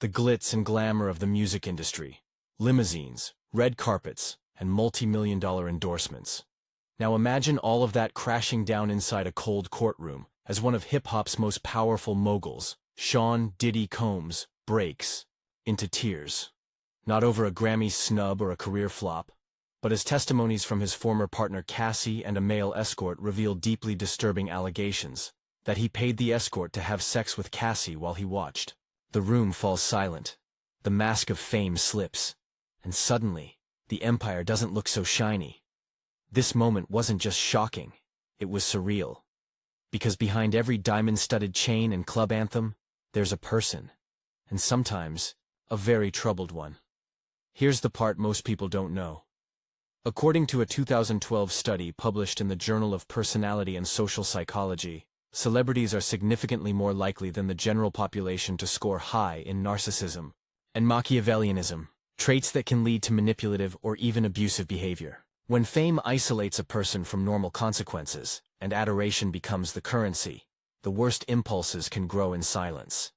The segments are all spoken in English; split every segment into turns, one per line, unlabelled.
the glitz and glamour of the music industry, limousines, red carpets, and multi-million-dollar endorsements. Now imagine all of that crashing down inside a cold courtroom as one of hip-hop's most powerful moguls, Sean "Diddy" Combs, breaks into tears. Not over a Grammy snub or a career flop, but as testimonies from his former partner Cassie and a male escort reveal deeply disturbing allegations that he paid the escort to have sex with Cassie while he watched. The room falls silent, the mask of fame slips, and suddenly, the empire doesn't look so shiny. This moment wasn't just shocking, it was surreal. Because behind every diamond-studded chain and club anthem, there's a person, and sometimes, a very troubled one. Here's the part most people don't know. According to a 2012 study published in the Journal of Personality and Social Psychology, celebrities are significantly more likely than the general population to score high in narcissism and Machiavellianism, traits that can lead to manipulative or even abusive behavior. When fame isolates a person from normal consequences, and adoration becomes the currency, the worst impulses can grow in silence.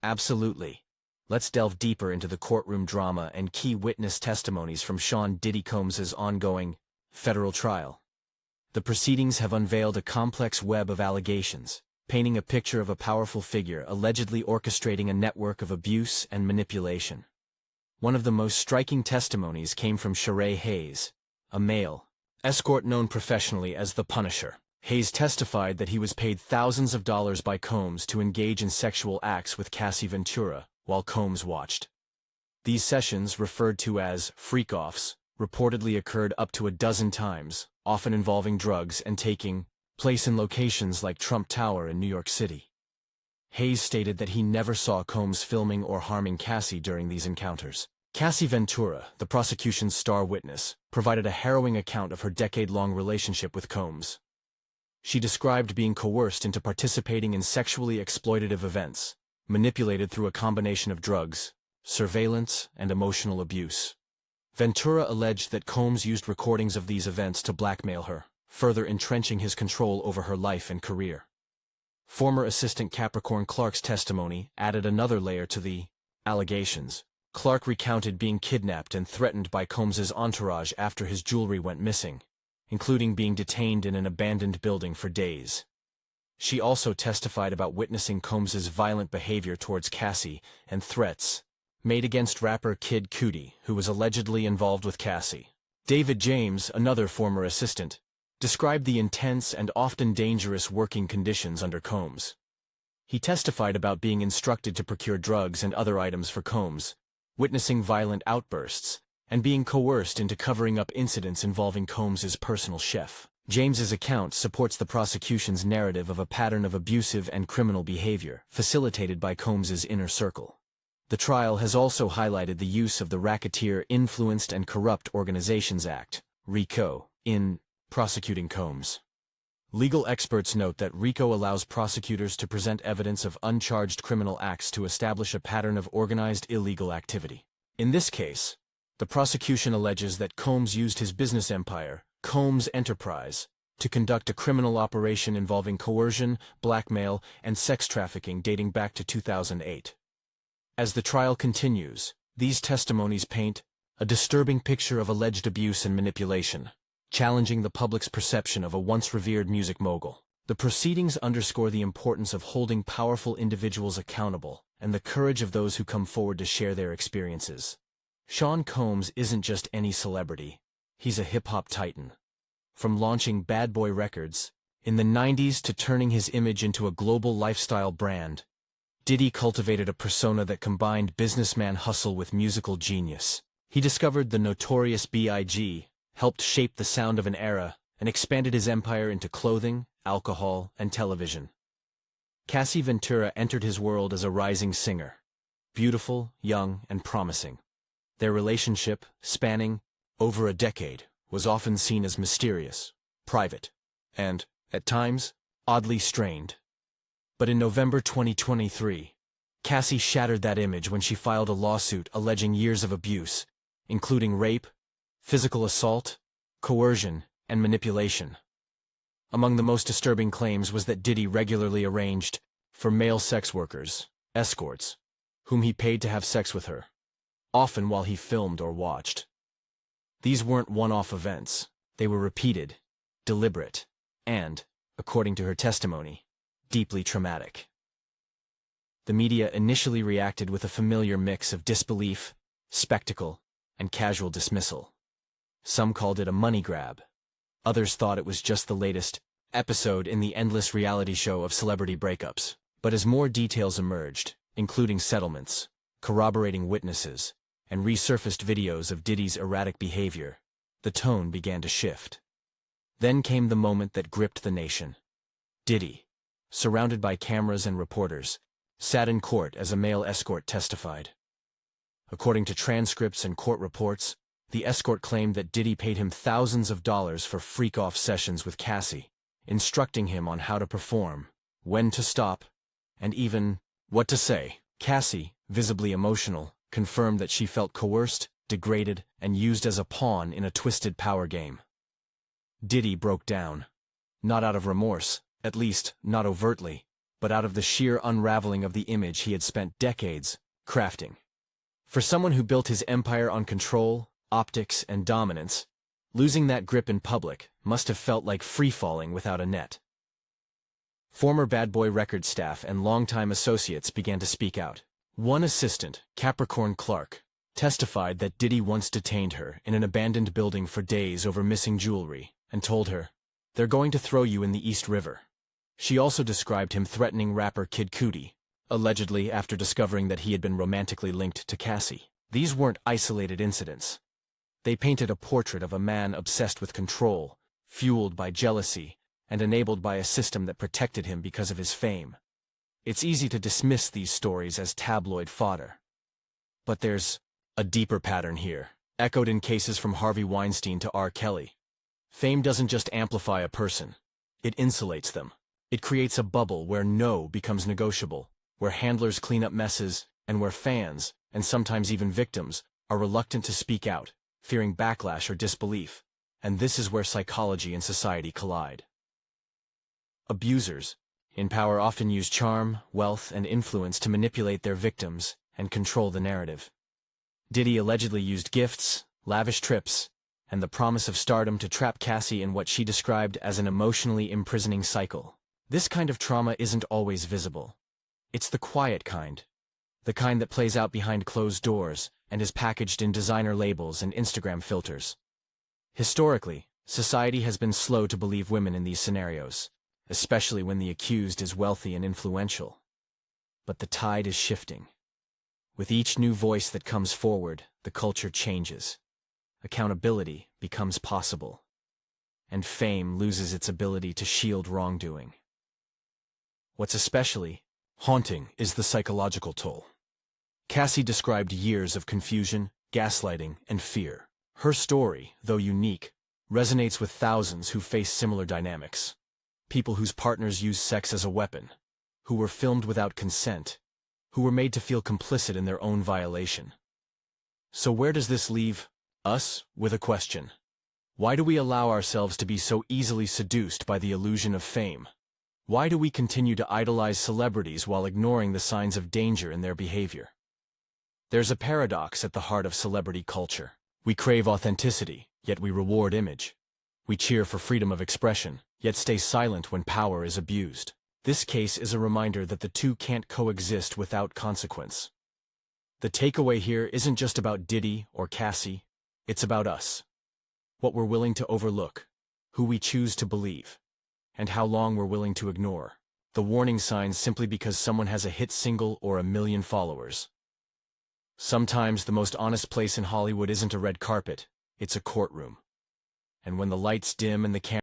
Absolutely. Let's delve deeper into the courtroom drama and key witness testimonies from Sean "Diddy" Combs' ongoing federal trial. The proceedings have unveiled a complex web of allegations, painting a picture of a powerful figure allegedly orchestrating a network of abuse and manipulation. One of the most striking testimonies came from Shereé Hayes, a male escort known professionally as the Punisher. Hayes testified that he was paid thousands of dollars by Combs to engage in sexual acts with Cassie Ventura while Combs watched. These sessions, referred to as freak-offs, reportedly occurred up to a dozen times, often involving drugs and taking place in locations like Trump Tower in New York City. Hayes stated that he never saw Combs filming or harming Cassie during these encounters. Cassie Ventura, the prosecution's star witness, provided a harrowing account of her decade-long relationship with Combs. She described being coerced into participating in sexually exploitative events, manipulated through a combination of drugs, surveillance, and emotional abuse. Ventura alleged that Combs used recordings of these events to blackmail her, further entrenching his control over her life and career. Former assistant Capricorn Clark's testimony added another layer to the allegations. Clark recounted being kidnapped and threatened by Combs' entourage after his jewelry went missing, including being detained in an abandoned building for days. She also testified about witnessing Combs' violent behavior towards Cassie and threats made against rapper Kid Cudi, who was allegedly involved with Cassie. David James, another former assistant, described the intense and often dangerous working conditions under Combs. He testified about being instructed to procure drugs and other items for Combs, witnessing violent outbursts, and being coerced into covering up incidents involving Combs' personal chef. James's account supports the prosecution's narrative of a pattern of abusive and criminal behavior, facilitated by Combs' inner circle. The trial has also highlighted the use of the Racketeer Influenced and Corrupt Organizations Act, RICO, in prosecuting Combs. Legal experts note that RICO allows prosecutors to present evidence of uncharged criminal acts to establish a pattern of organized illegal activity. In this case, the prosecution alleges that Combs used his business empire, Combs Enterprise, to conduct a criminal operation involving coercion, blackmail, and sex trafficking dating back to 2008. As the trial continues, these testimonies paint a disturbing picture of alleged abuse and manipulation, challenging the public's perception of a once-revered music mogul. The proceedings underscore the importance of holding powerful individuals accountable and the courage of those who come forward to share their experiences. Sean Combs isn't just any celebrity, he's a hip-hop titan. From launching Bad Boy Records in the 90s to turning his image into a global lifestyle brand, Diddy cultivated a persona that combined businessman hustle with musical genius. He discovered the notorious B.I.G., helped shape the sound of an era, and expanded his empire into clothing, alcohol, and television. Cassie Ventura entered his world as a rising singer, beautiful, young, and promising. Their relationship, spanning over a decade, was often seen as mysterious, private, and, at times, oddly strained. But in November 2023, Cassie shattered that image when she filed a lawsuit alleging years of abuse, including rape, physical assault, coercion, and manipulation. Among the most disturbing claims was that Diddy regularly arranged for male sex workers, escorts, whom he paid to have sex with her, often while he filmed or watched. These weren't one-off events. They were repeated, deliberate, and, according to her testimony, deeply traumatic. The media initially reacted with a familiar mix of disbelief, spectacle, and casual dismissal. Some called it a money grab. Others thought it was just the latest episode in the endless reality show of celebrity breakups. But as more details emerged, including settlements, corroborating witnesses, and resurfaced videos of Diddy's erratic behavior, the tone began to shift. Then came the moment that gripped the nation. Diddy, surrounded by cameras and reporters, sat in court as a male escort testified. According to transcripts and court reports, the escort claimed that Diddy paid him thousands of dollars for freak-off sessions with Cassie, instructing him on how to perform, when to stop, and even what to say. Cassie, visibly emotional, confirmed that she felt coerced, degraded, and used as a pawn in a twisted power game. Diddy broke down. Not out of remorse, at least not overtly, but out of the sheer unraveling of the image he had spent decades crafting. For someone who built his empire on control, optics, and dominance, losing that grip in public must have felt like free-falling without a net. Former Bad Boy Records staff and longtime associates began to speak out. One assistant, Capricorn Clark, testified that Diddy once detained her in an abandoned building for days over missing jewelry and told her, "They're going to throw you in the East River." She also described him threatening rapper Kid Cudi, allegedly after discovering that he had been romantically linked to Cassie. These weren't isolated incidents. They painted a portrait of a man obsessed with control, fueled by jealousy, and enabled by a system that protected him because of his fame. It's easy to dismiss these stories as tabloid fodder. But there's a deeper pattern here, echoed in cases from Harvey Weinstein to R. Kelly. Fame doesn't just amplify a person. It insulates them. It creates a bubble where no becomes negotiable, where handlers clean up messes, and where fans, and sometimes even victims, are reluctant to speak out, fearing backlash or disbelief. And this is where psychology and society collide. Abusers in power often use charm, wealth, and influence to manipulate their victims and control the narrative. Diddy allegedly used gifts, lavish trips, and the promise of stardom to trap Cassie in what she described as an emotionally imprisoning cycle. This kind of trauma isn't always visible. It's the quiet kind, the kind that plays out behind closed doors and is packaged in designer labels and Instagram filters. Historically, society has been slow to believe women in these scenarios, especially when the accused is wealthy and influential. But the tide is shifting. With each new voice that comes forward, the culture changes. Accountability becomes possible, and fame loses its ability to shield wrongdoing. What's especially haunting is the psychological toll. Cassie described years of confusion, gaslighting, and fear. Her story, though unique, resonates with thousands who face similar dynamics. People whose partners use sex as a weapon, who were filmed without consent, who were made to feel complicit in their own violation. So where does this leave us with a question? Why do we allow ourselves to be so easily seduced by the illusion of fame? Why do we continue to idolize celebrities while ignoring the signs of danger in their behavior? There's a paradox at the heart of celebrity culture. We crave authenticity, yet we reward image. We cheer for freedom of expression, yet stay silent when power is abused. This case is a reminder that the two can't coexist without consequence. The takeaway here isn't just about Diddy or Cassie, it's about us. What we're willing to overlook, who we choose to believe, and how long we're willing to ignore the warning signs simply because someone has a hit single or 1 million followers. Sometimes the most honest place in Hollywood isn't a red carpet, it's a courtroom. And when the lights dim and the camera